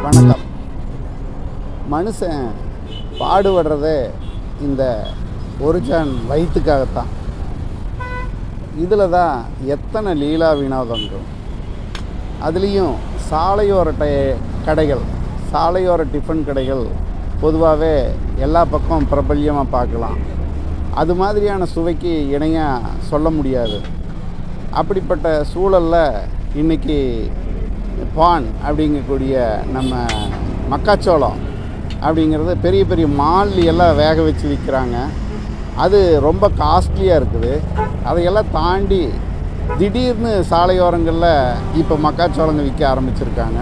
வணக்கம். மனுஷன் பாடுபடுறதே இந்த ஒரு ஜான் வயிற்றுக்காகத்தான். இதில் தான் எத்தனை லீலா வினோதங்கள். அதுலேயும் சாலையோர கடைகள், சாலையோர டிஃபன் கடைகள் பொதுவாகவே எல்லா பக்கம் பிரபல்யமாக பார்க்கலாம். அது மாதிரியான சுவைக்கு இணையாக சொல்ல முடியாது. அப்படிப்பட்ட சூழலில் இன்றைக்கி பான் அப்படிங்கக்கூடிய நம்ம மக்காச்சோளம் அப்படிங்கிறது பெரிய பெரிய மால்லையெல்லாம் வேக வச்சு விற்கிறாங்க. அது ரொம்ப காஸ்ட்லியாக இருக்குது. அதையெல்லாம் தாண்டி திடீர்னு சாலையோரங்களில் இப்போ மக்காச்சோளங்க விற்க ஆரம்பிச்சிருக்காங்க.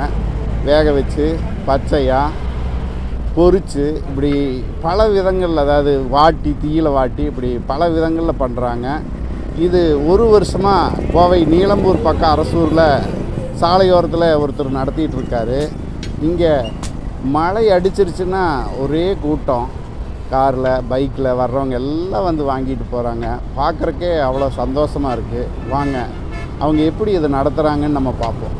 வேக வச்சு பச்சையாக பொரித்து இப்படி பல விதங்களில், அதாவது வாட்டி தீயில வாட்டி இப்படி பல விதங்களில் பண்ணுறாங்க. இது ஒரு வருஷமாக கோவை நீலம்பூர் பக்கம் அரசூரில் சாலையோரத்தில் ஒருத்தர் நடத்திட்டு இருக்காரு. இங்கே மழை அடிச்சிருச்சுன்னா ஒரே கூட்டம், காரில் பைக்கில் வர்றவங்க எல்லாம் வந்து வாங்கிட்டு போகிறாங்க. பார்க்குறக்கே அவ்வளோ சந்தோஷமாக இருக்குது. வாங்க அவங்க எப்படி இதை நடத்துகிறாங்கன்னு நம்ம பார்ப்போம்.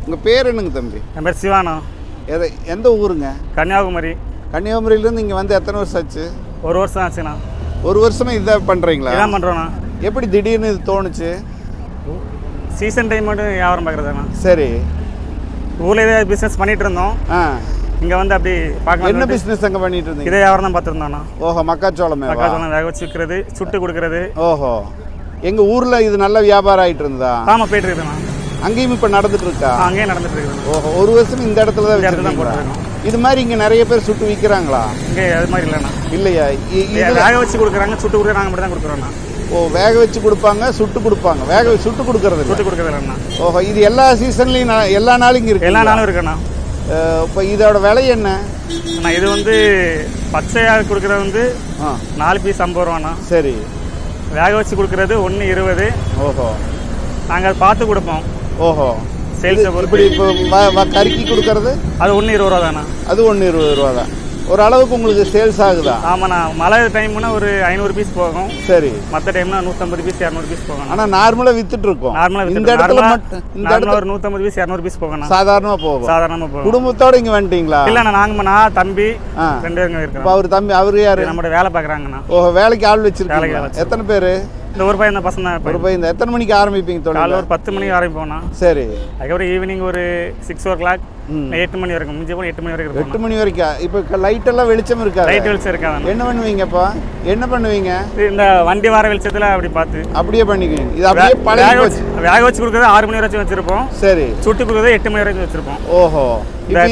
உங்கள் பேர் என்னங்க தம்பி? என் பேர் சிவானா. எந்த ஊருங்க? கன்னியாகுமரி. கன்னியாகுமரியிலேருந்து இங்கே வந்து எத்தனை வருஷம் ஆச்சு? ஒரு வருஷம் ஆச்சுண்ணா. ஒரு வருஷமாக இதான் பண்ணுறீங்களா? இதான் பண்ணுறோண்ணா. எப்படி திடீர்னு இது தோணுச்சு? சீசன் டைம் மட்டும் வியாபாரம் பார்க்குறதுண்ணா. சரி. ஊரில் இதே பிஸ்னஸ் பண்ணிகிட்டு இருந்தோம். இங்கே வந்து அப்படி பார்க்க. என்ன பிஸ்னஸ் அங்கே பண்ணிட்டு இருந்தீங்க? இதே வியாபாரம் தான் பார்த்துருந்தோண்ணா. ஓஹோ, மக்காச்சோளம். மக்காச்சோளம் வேக வச்சு விற்கிறது, சுட்டு கொடுக்குறது. ஓஹோ, எங்கள் ஊரில் இது நல்ல வியாபாரம் ஆகிட்டு இருந்தா? ஆமாம், போயிட்டு இருக்குதுண்ணா. அங்கேயும் இப்போ நடந்துட்டு இருக்கா? அங்கேயும் நடந்துட்டு இருக்குது. ஓஹோ, ஒரு வருஷம் இந்த இடத்துல தான் போட்டுருக்கோம். இது மாதிரி இங்கே நிறைய பேர் சுட்டு விற்கிறாங்களா? இங்கே அது மாதிரி இல்லைண்ணா. இல்லையா? வேக வச்சு கொடுக்குறாங்க, சுட்டு கொடுக்குறாங்க. நாங்கள் மட்டும் தான் கொடுக்குறோண்ணா. ஓ, வேக வச்சு கொடுப்பாங்க, சுட்டு கொடுப்பாங்க. சுட்டு கொடுக்கறது? சுட்டு கொடுக்குறது இல்லைண்ணா. ஓஹோ, இது எல்லா சீசன்லையும் எல்லா நாளும் இங்கே இருக்கு? எல்லா நாளும் இருக்குண்ணா. இப்போ இதோட விலை என்ன? இது வந்து பச்சையாக கொடுக்குறது வந்து 4 பீஸ் 50 ரூபாண்ணா. சரி. வேக வச்சு கொடுக்குறது 1 20. ஓஹோ, நாங்கள் அதை பார்த்து கொடுப்போம். ஓஹோ, சேல்ஸ் இப்படி. இப்போ கறிக்கு கொடுக்கறது அது 1 20 ரூபா தானா? அது 1 20 ரூபா தான். ஒரு அளவுக்கு உங்களுக்கு சேல்ஸ் ஆகுதா? ஆமாண்ணா. மழை டைம்னா ஒரு 500 பீஸ் போகும். சரி. மற்ற டைம்னா 150 பீஸ் 200 பீஸ் போகும். ஆனால் நார்மலாக வித்துட்டு இருக்கோம். நார்மலாக இந்த இடத்துல மட்டும் ஒரு 150 பீஸ் 200 பீஸ் போகணும். சாதாரணமாக போகும். சாதாரணமாக போகும். குடும்பத்தோட இங்கே வந்துட்டீங்களா? இல்லைண்ணா, நான் தம்பி 2 பேருங்க இருக்கோம். அவர் தம்பி அவர் யாரு? நம்மளோட வேலை பார்க்குறாங்கண்ணா. ஓஹோ, வேலைக்கு ஆள் வச்சிருக்காங்க. எத்தனை பேர்? இந்த ஒரு பையன் தான் பசங்க. ஒரு பையன். எத்தனை மணிக்கு ஆரம்பிப்பீங்க தொழில்? காலையில் ஒரு 10 மணிக்கு ஆரம்பிப்போம்னா. சரி. அதுக்கப்புறம் ஈவினிங் ஒரு 6 o'clock 8 மணி வரைக்கும். முடிஞ்ச போல 8 மணி வரைக்கும். 8 மணி வரைக்கும். இப்போ லைட் எல்லாம் வெளிச்சம் இருக்காது? லைட் வெளிச்சம் இருக்காது. என்ன பண்ணுவீங்கப்பா? என்ன பண்ணுவீங்க? இந்த வண்டி வர வெளிச்சத்தில் அப்படி பார்த்து அப்படியே பண்ணிக்குவீங்க. இது அப்படியே வேக வச்சு கொடுக்குறது 6 மணி வரைக்கும் வச்சிருப்போம். சரி. சுட்டு கொடுக்குறது 8 மணி வரைக்கும் வச்சிருப்போம். ஓஹோ,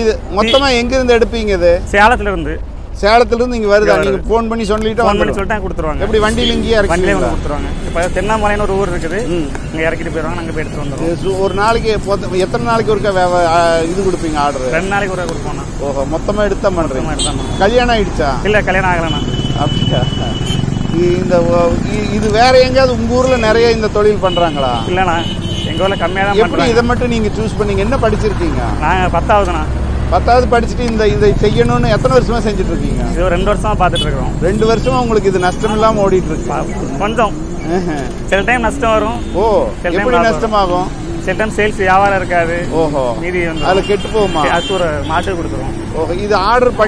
இது மொத்தமாக எங்கேருந்து எடுப்பீங்க? இது சேலத்துல இருந்து. சேலத்துலேருந்து இங்கே வருதா? நீங்கள் ஃபோன் பண்ணி சொல்லிட்டு கொடுத்துருவாங்க. எப்படி வண்டியில் இங்கேயே வண்டியிலே வந்து கொடுத்துருவாங்க. இப்போ தென்னாமலைன்னு ஒரு ஊர் இருக்குது, இங்கே இறக்கிட்டு போயிடுவாங்க. நாங்கள் போய் எடுத்துட்டு வந்துடுவோம். ஒரு நாளைக்கு எத்தனை நாளைக்கு ஒருக்கா இது கொடுப்பீங்க ஆர்டர்? 2 நாளைக்கு ஒரு கொடுப்போம். ஓஹோ, மொத்தமாக எடுத்தா பண்ணுறீங்க. கல்யாணம் ஆகிடுச்சா? இல்லை, கல்யாணம் ஆகலைண்ணா. அப்படியா? இது வேற எங்கேயாவது உங்கள் ஊரில் நிறைய இந்த தொழில் பண்ணுறாங்களா? இல்லைண்ணா, எங்கள் ஊரில் கம்மியாக தான். எப்படி இதை மட்டும் நீங்கள் சூஸ் பண்ணீங்க? என்ன படிச்சிருக்கீங்க? நாங்கள் 10ஆவதுண்ணா. 10வது படிச்சுட்டு இதை செய்யணும்னு எத்தனை வருஷமா செஞ்சுட்டு இருக்கீங்க? இது ஒரு 2 வருஷமா பார்த்துட்டு இருக்கோம். 2 வருஷமா உங்களுக்கு இது நஷ்டம் இல்லாமல் ஓடிட்டு இருக்கு? கொஞ்சம் சில டைம் நஷ்டம் வரும். ஓ, எப்படி நஷ்டமாகும்? சில டைம் சேல்ஸ் வியாபாரம் இருக்காது. ஓஹோ, மீதி வந்து அதில் கெட்டு போகுமா? அது ஒரு மாட்டு கொடுத்துருவோம். ஓஹோ, இது ஆர்டர்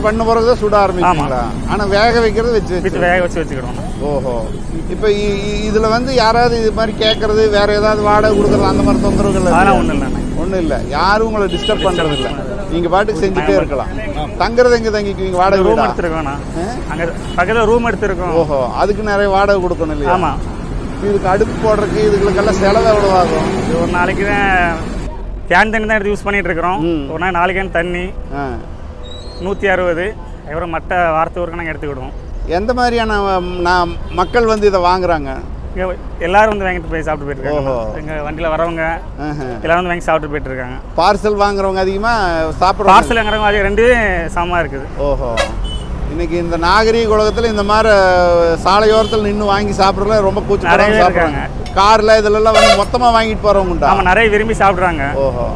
பண்ண போகிறத சுட ஆரம்பிச்சிங்களா? ஆனால் வேக வைக்கிறது வச்சு வேக வச்சுக்கிடுவோம். ஓஹோ, இப்போ இதில் வந்து யாராவது இது மாதிரி கேட்கறது, வேற ஏதாவது வாடகை கொடுக்குறது அந்த மாதிரி தொந்தரவுகள் ஒன்றும் இல்லை. யாரும் உங்களை டிஸ்டர்ப் பண்ணுறது இல்லை. நீங்கள் பாட்டுக்கு செஞ்சுட்டே இருக்கலாம். தங்குறது எங்கே தங்கிக்குவீங்க? வாடகை ரூம் எடுத்துருக்கோண்ணா. அங்கே பக்கத்தில் ரூம் எடுத்துருக்கோம். ஓஹோ, அதுக்கு நிறைய வாடகை கொடுக்கணும் இல்லையா? ஆமாம். இதுக்கு அடுப்பு போடுறதுக்கு இதுகளுக்கெல்லாம் செலவு எவ்வளோ ஆகும்? ஒரு நாளைக்கு தான் கேன் தண்ணி தான் எடுத்து யூஸ் பண்ணிட்டு இருக்கிறோம். ஒரு நாள் 4 கேன் தண்ணி 160. அப்புறம் மற்ற வாரத்து ஊருக்கு நாங்கள் எடுத்துக்கிடுவோம். எந்த மாதிரியான மக்கள் வந்து இதை வாங்குறாங்க? எல்லாரும் வந்து வாங்கிட்டு போய் சாப்பிட்டு போயிட்டு இருக்காங்க. எங்கள் வண்டியில் வரவங்க எல்லாரும் வந்து வாங்கி சாப்பிட்டு போயிட்டு இருக்காங்க. பார்சல் வாங்குறவங்க அதிகமாக சாப்பிட்ற பார்சல் வாங்குறவங்க அது 2 சமமாக இருக்குது. ஓஹோ, இன்னைக்கு இந்த நாகரீக உலகத்தில் இந்த மாதிரி சாலையோரத்தில் நின்று வாங்கி சாப்பிட்றதுல ரொம்ப கூச்சப்படாம சாப்பிட்றாங்க. காரில் இதிலெல்லாம் வந்து மொத்தமாக வாங்கிட்டு போகிறவங்க உண்டா? ஆமாம், நிறைய விரும்பி சாப்பிட்றாங்க. ஓஹோ,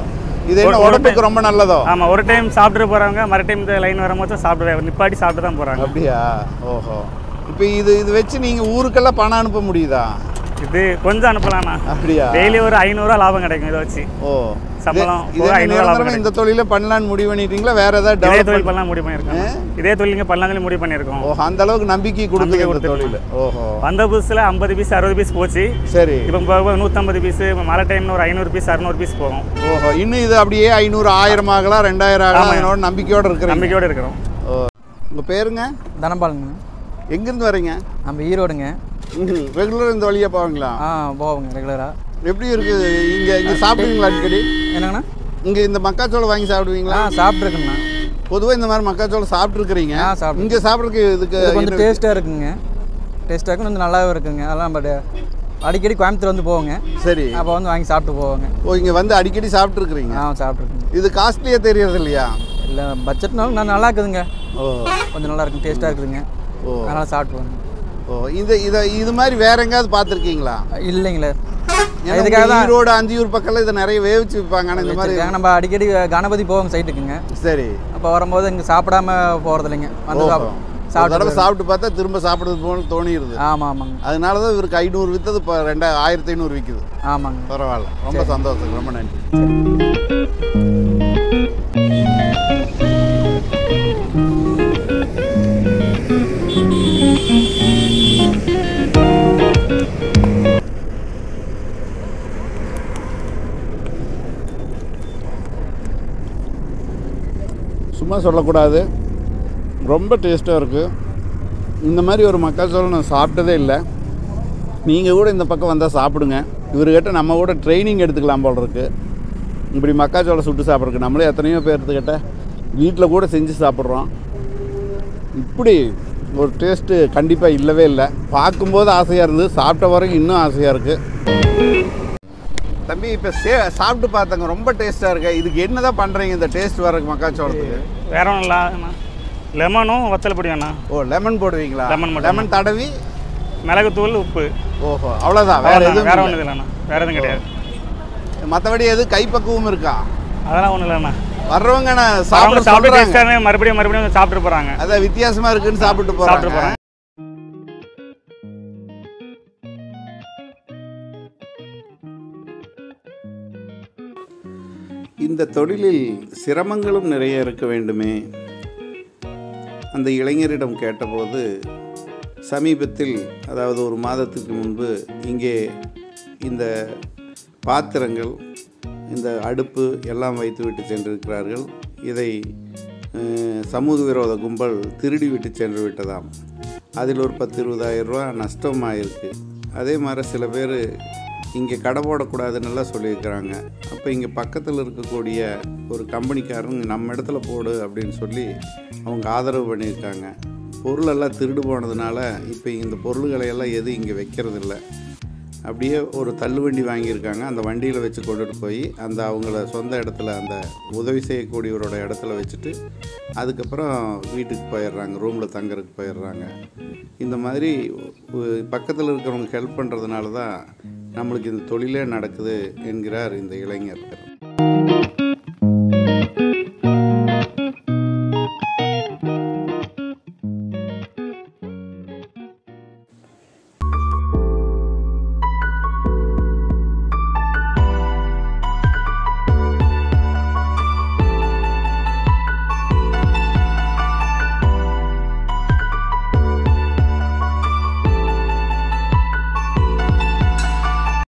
இது என்ன உடம்புக்கு ரொம்ப நல்லதோ? ஆமாம், ஒரு டைம் சாப்பிட்டு போகிறவங்க மறு டைம் இந்த லைன் வரும்போது சாப்பிட்டு நிப்பாட்டி சாப்பிட்டு தான் போகிறாங்க. அப்படியா? ஓஹோ, இப்போ இது வச்சு நீங்கள் ஊருக்கெல்லாம் பணம் அனுப்ப முடியுதா? இது கொஞ்சம் அனுப்பலாம்ண்ணா. அப்படியா? டெய்லி ஒரு 500 லாபம் கிடைக்கும் இதை வச்சு. ஓ, சம்பளம் இந்த தொழில பண்ணலான்னு முடிவு பண்ணிட்டீங்களா? வேற ஏதாவது இதே தொழில் பண்ணலாம் முடிவு பண்ணியிருக்கோம். இதே தொழில் பண்ணலாம் முடிவு பண்ணியிருக்கோம். ஓ, அந்த அளவுக்கு நம்பிக்கை கொடுத்து தொழில். ஓஹோ, வந்த புதுசில் 50 பீஸ் 60 பீஸ் போச்சு. சரி, இப்போ 150 பீஸ், மழை டைம்ல ஒரு 500 பீஸ் 600 பீஸ் போகும். ஓஹோ, இன்னும் இது அப்படியே 500 1000 ஆகலாம் 2000 ஆகலாம். என்னோட நம்பிக்கையோட இருக்கிறோம். ஓ, உங்கள் பேருங்க? தனபாலுங்க. எங்கேருந்து வரீங்க? நம்ம ஈரோடுங்க. ரெகுலராக இந்த வழியாக போவீங்களா? போவோங்க ரெகுலராக. எப்படி இருக்குது இங்கே சாப்பிடுவீங்களா அடிக்கடி? என்னங்கண்ணா? இங்கே இந்த மக்காச்சோளம் வாங்கி சாப்பிடுவீங்களா? சாப்பிட்ருக்குண்ணா. பொதுவாக இந்த மாதிரி மக்காச்சோளம் சாப்பிட்ருக்குறீங்க. இங்கே சாப்பிட்றதுக்கு இதுக்கு கொஞ்சம் டேஸ்ட்டாக இருக்குங்க. டேஸ்ட்டாக இருக்கும், கொஞ்சம் நல்லாவே இருக்குங்க. அதெல்லாம் பட் அடிக்கடி கோயம்புத்தூர் வந்து போவோங்க. சரி, அப்போ வந்து வாங்கி சாப்பிட்டு போவோங்க. ஓ, இங்கே வந்து அடிக்கடி சாப்பிட்ருக்குறீங்க? சாப்பிட்ருக்குங்க. இது காஸ்ட்லியாக தெரியறது இல்லையா? இல்லை, பட்ஜெட்னாலும் நல்லா இருக்குதுங்க. ஓ, கொஞ்சம் நல்லா இருக்குங்க, டேஸ்ட்டாக இருக்குதுங்க. ஓ, அதனால் சாப்பிட்டு போங்க. ஓ, இது மாதிரி வேற எங்கேயாவது பார்த்துருக்கீங்களா? இல்லைங்களே. இதுக்காக தான் ஈரோடு அந்தியூர் பக்கத்தில் இதை நிறைய வேவிச்சு விற்பாங்க. ஆனால் இந்த மாதிரி நம்ம அடிக்கடி கணபதி போவோங்க சைட்டுக்குங்க. சரி, அப்போ வரும்போது இங்கே சாப்பிடாம போகிறது இல்லைங்க. வந்து சாப்பிட்டு பார்த்தா திரும்ப சாப்பிடுறது போல தோணிடுது. ஆமாம், ஆமாங்க. அதனால தான் இவருக்கு 500 விற்றது இப்போ 1500 விற்குது. ஆமாங்க, பரவாயில்ல, ரொம்ப சந்தோஷம், ரொம்ப நன்றி. சும்மா சொல்லக்கூடாது, ரொம்ப டேஸ்ட்டாக இருக்குது. இந்த மாதிரி ஒரு மக்காச்சோளம் நான் சாப்பிட்டதே இல்லை. நீங்கள் கூட இந்த பக்கம் வந்தால் சாப்பிடுங்க. இவர்கிட்ட நம்ம கூட ட்ரைனிங் எடுத்துக்கலாம் போல் இருக்குது. இப்படி மக்காச்சோளம் சுட்டு சாப்பிட்றதுக்கு நம்மளே எத்தனையோ பேர்த்துக்கிட்ட வீட்டில் கூட செஞ்சு சாப்பிட்றோம். இப்படி ஒரு டேஸ்ட்டு கண்டிப்பாக இல்லவே இல்லை. பார்க்கும்போது ஆசையாக இருந்தது, சாப்பிட்ட வரைக்கும் இன்னும் ஆசையாக இருக்குது. தம்பி, இப்போ சாப்பிட்டு பார்த்தங்க, ரொம்ப டேஸ்ட்டாக இருக்கு. இதுக்கு என்ன தான் பண்ணுறீங்க இந்த டேஸ்ட் வரக்கு மக்காச்சோளத்துக்கு? வேற ஒன்றும் இல்லை, லெமனும் வத்தல் பொடி வேணா. ஓ, லெமன் போடுவீங்களா? லெமன் தடவி மிளகுத்தூள், உப்பு, ஓஹோ, அவ்வளோதான். வேற எதுவும் வேற ஒன்றும் இல்லைண்ணா, வேற எதுவும் கிடையாது. மற்றபடி எது கைப்பக்குவம் இருக்கா? அதெல்லாம் ஒன்றும் இல்லைண்ணா. வர்றவங்க சாப்பிட்டு மறுபடியும் சாப்பிட்டு போகிறாங்க. அதான் வித்தியாசமாக இருக்குன்னு சாப்பிட்டு போகிறாங்க. இந்த தொழிலில் சிரமங்களும் நிறைய இருக்க வேண்டுமே. அந்த இளைஞரிடம் கேட்டபோது, சமீபத்தில், அதாவது ஒரு மாதத்துக்கு முன்பு, இங்கே இந்த பாத்திரங்கள், இந்த அடுப்பு எல்லாம் வைத்துவிட்டு சென்றிருக்கிறார்கள். இதை சமூக விரோத கும்பல் திருடி விட்டு சென்று விட்டதாம். அதில் ஒரு 10-20,000 ரூபா நஷ்டமாயிருக்கு. அதே மாதிரி சில பேர் இங்கே கடை போடக்கூடாதுன்னெல்லாம் சொல்லியிருக்கிறாங்க. அப்போ இங்கே பக்கத்தில் இருக்கக்கூடிய ஒரு கம்பெனிக்காரங்க நம்ம இடத்துல போடு அப்படின்னு சொல்லி அவங்க ஆதரவு பண்ணியிருக்காங்க. பொருளெல்லாம் திருடு போனதுனால இப்போ இந்த பொருள்களை எல்லாம் எதுவும் இங்கே வைக்கிறதில்ல. அப்படியே ஒரு தள்ளுவண்டி வாங்கியிருக்காங்க. அந்த வண்டியில் வச்சு கொண்டுட்டு போய் அந்த அவங்கள சொந்த இடத்துல, அந்த உதவி செய்யக்கூடியவரோட இடத்துல வச்சுட்டு அதுக்கப்புறம் வீட்டுக்கு போயிடுறாங்க, ரூமில் தங்கறதுக்கு போயிடுறாங்க. இந்த மாதிரி பக்கத்தில் இருக்கிறவங்க ஹெல்ப் பண்ணுறதுனால தான் நம்மளுக்கு இந்த தொழிலே நடக்குது என்கிறார் இந்த இளைஞர்.